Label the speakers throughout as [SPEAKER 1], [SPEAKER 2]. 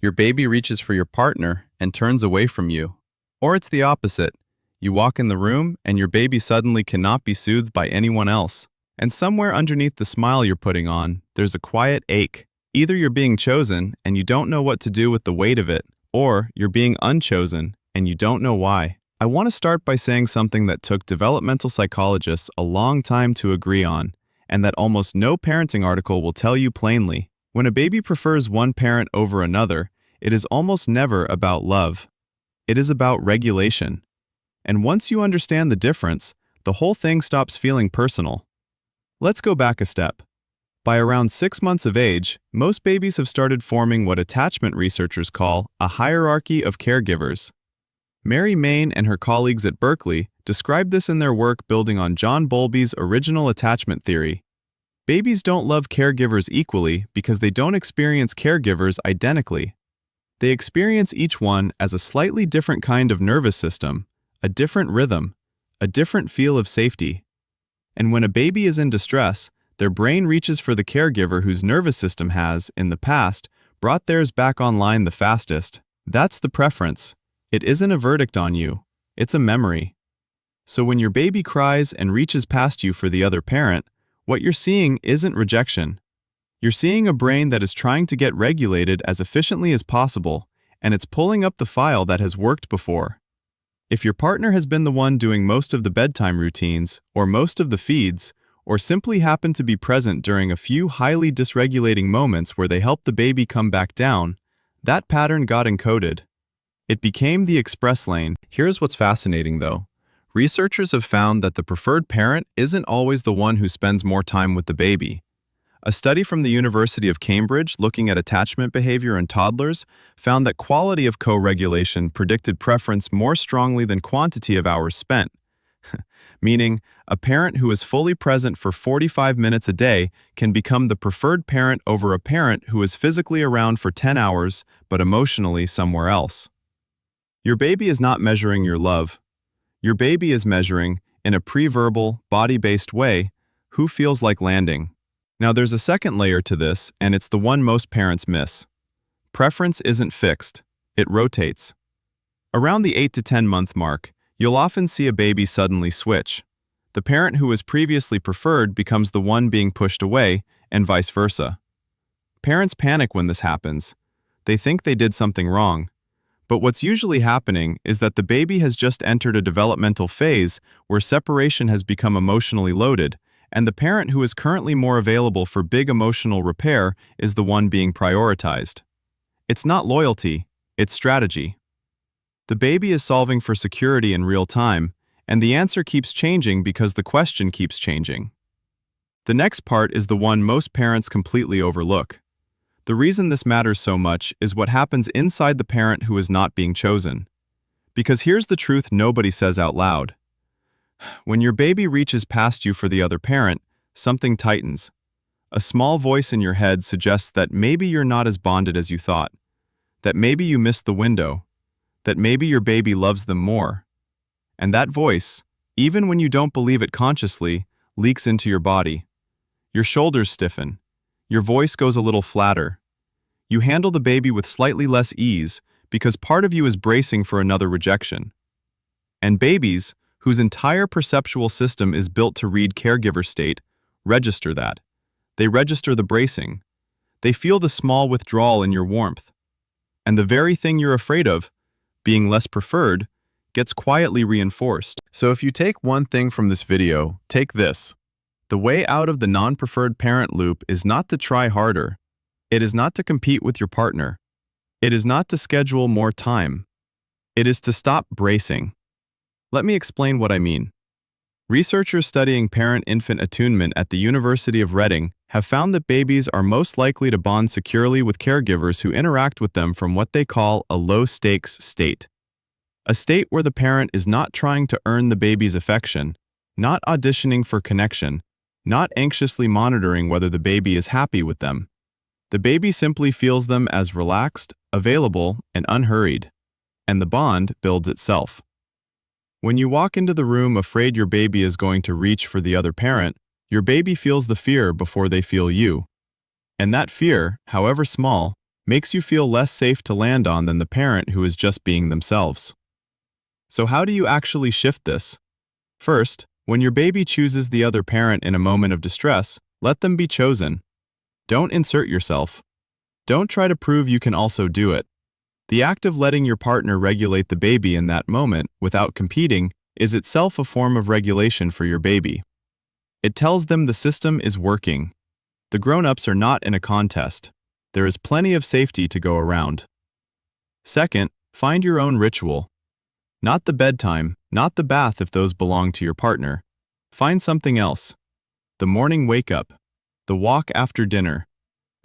[SPEAKER 1] Your baby reaches for your partner and turns away from you. Or it's the opposite. You walk in the room and your baby suddenly cannot be soothed by anyone else. And somewhere underneath the smile you're putting on, there's a quiet ache. Either you're being chosen and you don't know what to do with the weight of it, or you're being unchosen and you don't know why. I want to start by saying something that took developmental psychologists a long time to agree on, and that almost no parenting article will tell you plainly. When a baby prefers one parent over another, it is almost never about love. It is about regulation. And once you understand the difference, the whole thing stops feeling personal. Let's go back a step. By around 6 months of age, most babies have started forming what attachment researchers call a hierarchy of caregivers. Mary Main and her colleagues at Berkeley described this in their work building on John Bowlby's original attachment theory. Babies don't love caregivers equally because they don't experience caregivers identically. They experience each one as a slightly different kind of nervous system, a different rhythm, a different feel of safety. And when a baby is in distress, their brain reaches for the caregiver whose nervous system has, in the past, brought theirs back online the fastest. That's the preference. It isn't a verdict on you. It's a memory. So when your baby cries and reaches past you for the other parent, what you're seeing isn't rejection. You're seeing a brain that is trying to get regulated as efficiently as possible, and it's pulling up the file that has worked before. If your partner has been the one doing most of the bedtime routines, or most of the feeds, or simply happened to be present during a few highly dysregulating moments where they helped the baby come back down, that pattern got encoded. It became the express lane. Here's what's fascinating, though. Researchers have found that the preferred parent isn't always the one who spends more time with the baby. A study from the University of Cambridge looking at attachment behavior in toddlers found that quality of co-regulation predicted preference more strongly than quantity of hours spent. Meaning, a parent who is fully present for 45 minutes a day can become the preferred parent over a parent who is physically around for 10 hours but emotionally somewhere else. Your baby is not measuring your love. Your baby is measuring, in a pre-verbal, body-based way, who feels like landing. Now there's a second layer to this, and it's the one most parents miss. Preference isn't fixed. It rotates. Around the 8 to 10 month mark, you'll often see a baby suddenly switch. The parent who was previously preferred becomes the one being pushed away, and vice versa. Parents panic when this happens. They think they did something wrong. But what's usually happening is that the baby has just entered a developmental phase where separation has become emotionally loaded, and the parent who is currently more available for big emotional repair is the one being prioritized. It's not loyalty, it's strategy. The baby is solving for security in real time, and the answer keeps changing because the question keeps changing. The next part is the one most parents completely overlook. The reason this matters so much is what happens inside the parent who is not being chosen. Because here's the truth nobody says out loud. When your baby reaches past you for the other parent, something tightens. A small voice in your head suggests that maybe you're not as bonded as you thought, that maybe you missed the window, that maybe your baby loves them more. And that voice, even when you don't believe it consciously, leaks into your body. Your shoulders stiffen. Your voice goes a little flatter. You handle the baby with slightly less ease because part of you is bracing for another rejection. And babies, whose entire perceptual system is built to read caregiver state, register that. They register the bracing. They feel the small withdrawal in your warmth. And the very thing you're afraid of, being less preferred, gets quietly reinforced. So if you take one thing from this video, take this. The way out of the non-preferred parent loop is not to try harder. It is not to compete with your partner. It is not to schedule more time. It is to stop bracing. Let me explain what I mean. Researchers studying parent-infant attunement at the University of Reading have found that babies are most likely to bond securely with caregivers who interact with them from what they call a low-stakes state. A state where the parent is not trying to earn the baby's affection, not auditioning for connection, not anxiously monitoring whether the baby is happy with them. The baby simply feels them as relaxed, available, and unhurried, and the bond builds itself. When you walk into the room afraid your baby is going to reach for the other parent, your baby feels the fear before they feel you. And that fear, however small, makes you feel less safe to land on than the parent who is just being themselves. So how do you actually shift this? First, when your baby chooses the other parent in a moment of distress, let them be chosen. Don't insert yourself. Don't try to prove you can also do it. The act of letting your partner regulate the baby in that moment without competing is itself a form of regulation for your baby. It tells them the system is working. The grown-ups are not in a contest. There is plenty of safety to go around. Second, find your own ritual. Not the bedtime, not the bath if those belong to your partner. Find something else. The morning wake-up, the walk after dinner,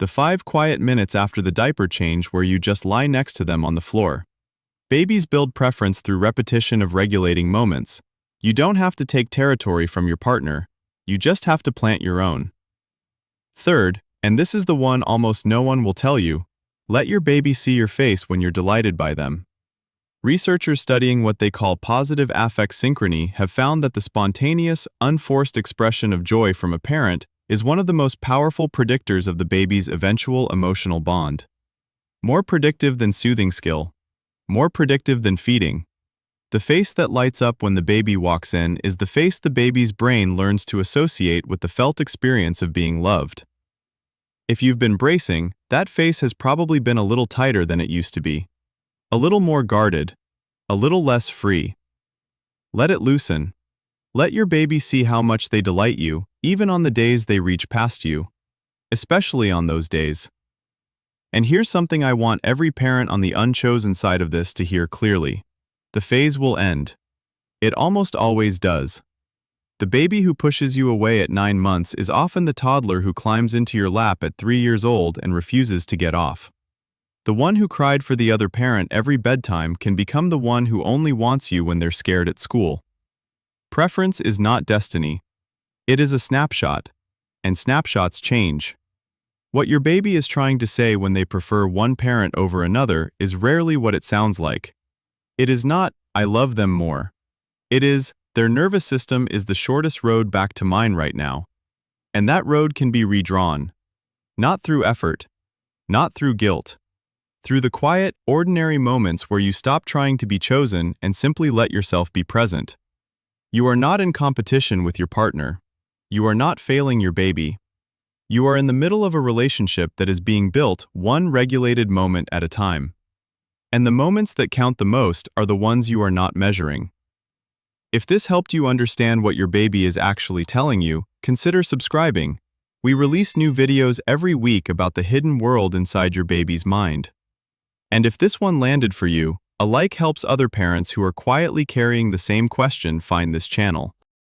[SPEAKER 1] the 5 quiet minutes after the diaper change where you just lie next to them on the floor. Babies build preference through repetition of regulating moments. You don't have to take territory from your partner. You just have to plant your own. Third, and this is the one almost no one will tell you, let your baby see your face when you're delighted by them. Researchers studying what they call positive affect synchrony have found that the spontaneous, unforced expression of joy from a parent is one of the most powerful predictors of the baby's eventual emotional bond. More predictive than soothing skill. More predictive than feeding. The face that lights up when the baby walks in is the face the baby's brain learns to associate with the felt experience of being loved. If you've been bracing, that face has probably been a little tighter than it used to be. A little more guarded. A little less free. Let it loosen. Let your baby see how much they delight you, even on the days they reach past you. Especially on those days. And here's something I want every parent on the unchosen side of this to hear clearly. The phase will end. It almost always does. The baby who pushes you away at 9 months is often the toddler who climbs into your lap at 3 years old and refuses to get off. The one who cried for the other parent every bedtime can become the one who only wants you when they're scared at school. Preference is not destiny. It is a snapshot, and snapshots change. What your baby is trying to say when they prefer one parent over another is rarely what it sounds like. It is not, "I love them more." It is, "Their nervous system is the shortest road back to mine right now." And that road can be redrawn. Not through effort. Not through guilt. Through the quiet, ordinary moments where you stop trying to be chosen and simply let yourself be present. You are not in competition with your partner. You are not failing your baby. You are in the middle of a relationship that is being built one regulated moment at a time. And the moments that count the most are the ones you are not measuring. If this helped you understand what your baby is actually telling you, consider subscribing. We release new videos every week about the hidden world inside your baby's mind. And if this one landed for you, a like helps other parents who are quietly carrying the same question find this channel.